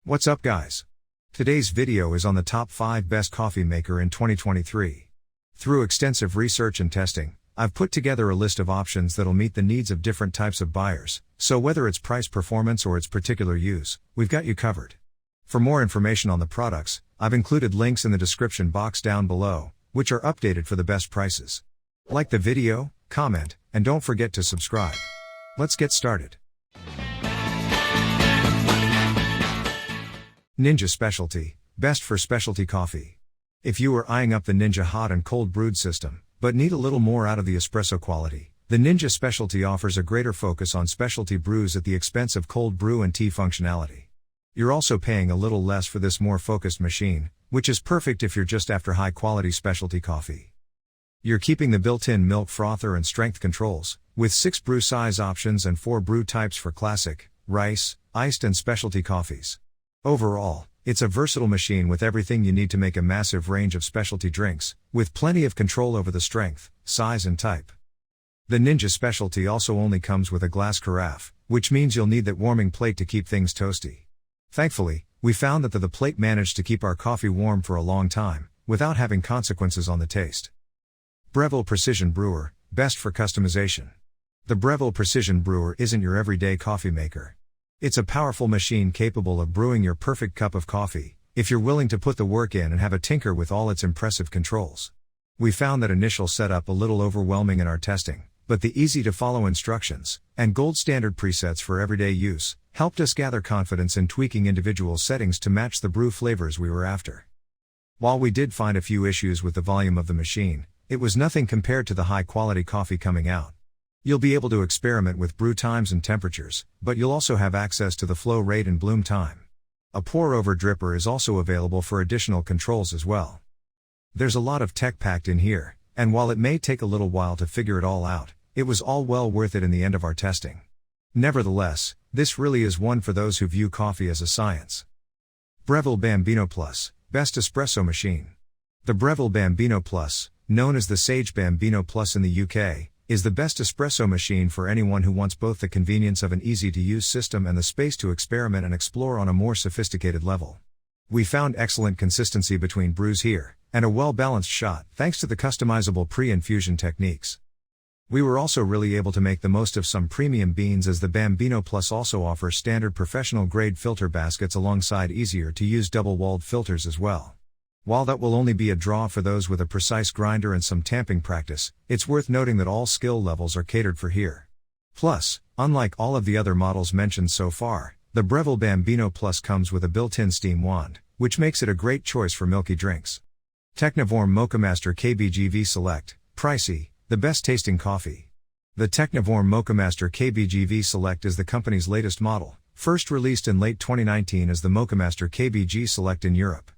What's up guys? Today's video is on the top 5 best coffee maker in 2023. Through extensive research and testing, I've put together a list of options that'll meet the needs of different types of buyers, so whether it's price performance or its particular use, we've got you covered. For more information on the products, I've included links in the description box down below, which are updated for the best prices. Like the video, comment, and don't forget to subscribe. Let's get started. Ninja Specialty, best for specialty coffee. If you are eyeing up the Ninja hot and cold brewed system, but need a little more out of the espresso quality, the Ninja Specialty offers a greater focus on specialty brews at the expense of cold brew and tea functionality. You're also paying a little less for this more focused machine, which is perfect if you're just after high quality specialty coffee. You're keeping the built-in milk frother and strength controls, with 6 brew size options and 4 brew types for classic, rice, iced and specialty coffees. Overall, it's a versatile machine with everything you need to make a massive range of specialty drinks, with plenty of control over the strength, size and type. The Ninja Specialty also only comes with a glass carafe, which means you'll need that warming plate to keep things toasty. Thankfully, we found that the plate managed to keep our coffee warm for a long time, without having consequences on the taste. Breville Precision Brewer, best for customization. The Breville Precision Brewer isn't your everyday coffee maker. It's a powerful machine capable of brewing your perfect cup of coffee, if you're willing to put the work in and have a tinker with all its impressive controls. We found that initial setup a little overwhelming in our testing, but the easy-to-follow instructions, and gold standard presets for everyday use, helped us gather confidence in tweaking individual settings to match the brew flavors we were after. While we did find a few issues with the volume of the machine, it was nothing compared to the high-quality coffee coming out. You'll be able to experiment with brew times and temperatures, but you'll also have access to the flow rate and bloom time. A pour-over dripper is also available for additional controls as well. There's a lot of tech packed in here, and while it may take a little while to figure it all out, it was all well worth it in the end of our testing. Nevertheless, this really is one for those who view coffee as a science. Breville Bambino Plus, best espresso machine. The Breville Bambino Plus, known as the Sage Bambino Plus in the UK, is the best espresso machine for anyone who wants both the convenience of an easy-to-use system and the space to experiment and explore on a more sophisticated level. We found excellent consistency between brews here, and a well-balanced shot thanks to the customizable pre-infusion techniques. We were also really able to make the most of some premium beans, as the Bambino Plus also offers standard professional-grade filter baskets alongside easier-to-use double-walled filters as well. While that will only be a draw for those with a precise grinder and some tamping practice, it's worth noting that all skill levels are catered for here. Plus, unlike all of the other models mentioned so far, the Breville Bambino Plus comes with a built-in steam wand, which makes it a great choice for milky drinks. Technivorm Moccamaster KBGV Select, Pricey, the best tasting coffee. The Technivorm Moccamaster KBGV Select is the company's latest model, first released in late 2019 as the Moccamaster KBG Select in Europe.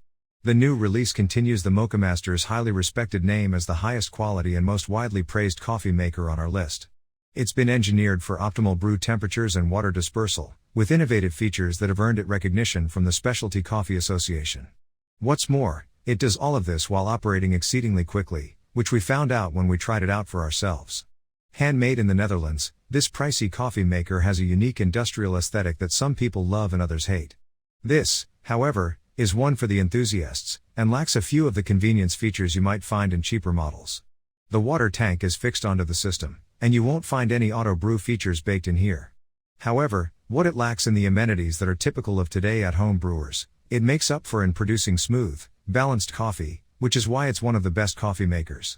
The new release continues the Moccamaster's highly respected name as the highest quality and most widely praised coffee maker on our list. It's been engineered for optimal brew temperatures and water dispersal, with innovative features that have earned it recognition from the Specialty Coffee Association. What's more, it does all of this while operating exceedingly quickly, which we found out when we tried it out for ourselves. Handmade in the Netherlands, this Pricey coffee maker has a unique industrial aesthetic that some people love and others hate. This, however, is one for the enthusiasts, and lacks a few of the convenience features you might find in cheaper models. The water tank is fixed onto the system, and you won't find any auto brew features baked in here. However, what it lacks in the amenities that are typical of today at-home brewers, it makes up for in producing smooth, balanced coffee, which is why it's one of the best coffee makers.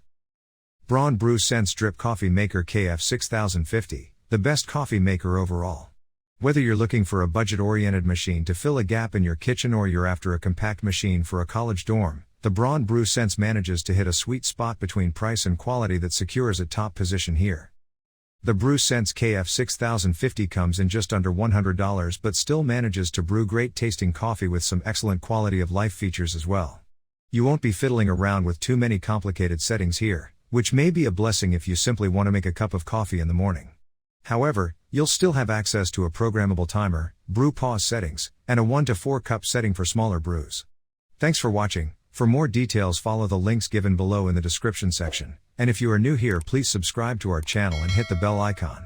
Braun Brew Sense Drip Coffee Maker KF6050, the best coffee maker overall. Whether you're looking for a budget-oriented machine to fill a gap in your kitchen or you're after a compact machine for a college dorm, the Braun Brew Sense manages to hit a sweet spot between price and quality that secures a top position here. The Brew Sense KF6050 comes in just under $100 but still manages to brew great tasting coffee with some excellent quality of life features as well. You won't be fiddling around with too many complicated settings here, which may be a blessing if you simply want to make a cup of coffee in the morning. However, you'll still have access to a programmable timer, brew pause settings, and a 1 to 4 cup setting for smaller brews. Thanks for watching. For more details, follow the links given below in the description section, and if you are new here, please subscribe to our channel and hit the bell icon.